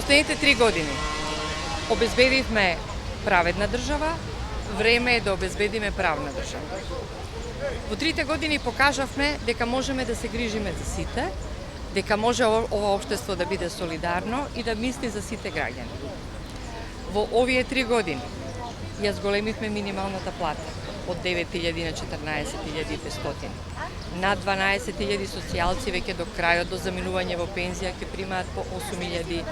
последните 3 години обезбедивме праведна држава, време е да обезбедиме правна држава. Во 3 години покажавме дека можеме да се грижиме за сите, дека може ова општество да биде солидарно и да мисли за сите граѓани. Во овие 3 години ја зголемивме минималната плата од 9.000 на 14.500. Над 12.000 социјалци веќе до крајот до заминување во пензија ќе примаат по 8.000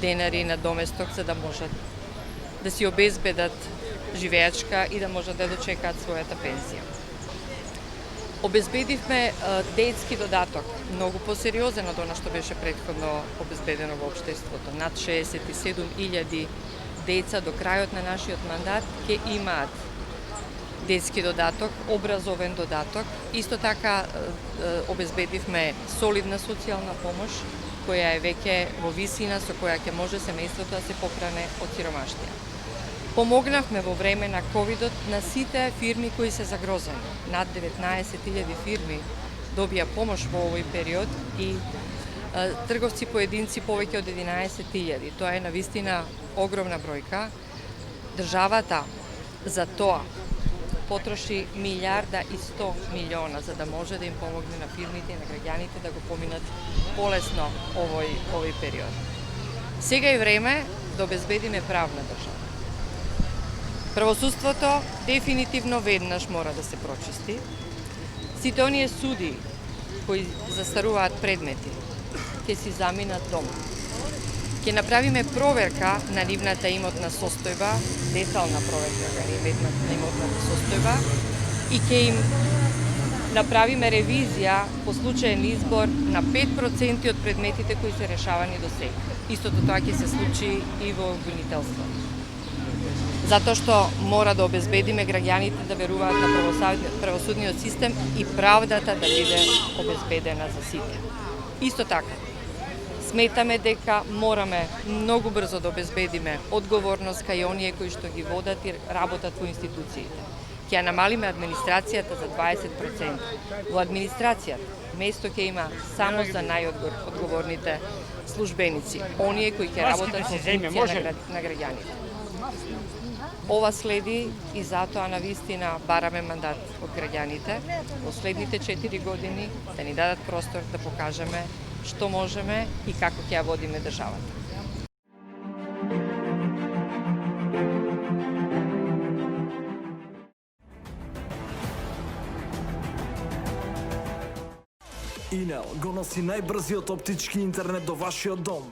денари на доместок за да можат да си обезбедат живеачка и да можат да дочекаат својата пензија. Обезбедивме детски додаток, многу посериозен од она што беше претходно обезбедено во општеството. Над 67.000 деца до крајот на нашиот мандат ќе имаат детски додаток, образовен додаток. Исто така обезбедивме солидна социјална помош, која е веќе во висина со која ќе може семејството да се поправне од сиромаштија. Помогнавме во време на ковидот на сите фирми кои се загрозени. Над 19.000 фирми добија помош во овој период и трговци поединци повеќе од 11.000. Тоа е навистина огромна бројка. Државата за тоа потроши 1.100.000.000 за да може да им помогне на фирмите и на граѓаните да го поминат полесно овој период. Сега е време да обезбедиме правна држава. Правосудството дефинитивно веднаш мора да се прочисти. Сите оние суди кои застаруваат предмети ќе си заминат дома. Ќе направиме проверка на нивната имотна состојба, детална проверка на имотната состојба и ќе им направиме ревизија по случаен избор на 5% од предметите кои се решавани до сега. Истото тоа ќе се случи и во обвинителството. Затоа што мора да обезбедиме граѓаните да веруваат на правосудниот систем и правдата да биде обезбедена за сите. Исто така, сметаме дека мораме многу брзо да обезбедиме одговорност кај оние кои што ги водат и работат во институциите. Ќе намалиме администрацијата за 20%. Во администрацијата место ќе има само за најодговорните службеници, оние кои ќе работат во функција на граѓаните. Ова следи и затоа навистина бараме мандат од граѓаните во следните 4 години да ни дадат простор да покажеме што можеме и како ќе ја водиме државата. Инел го носи најбрзиот оптички интернет до вашиот дом.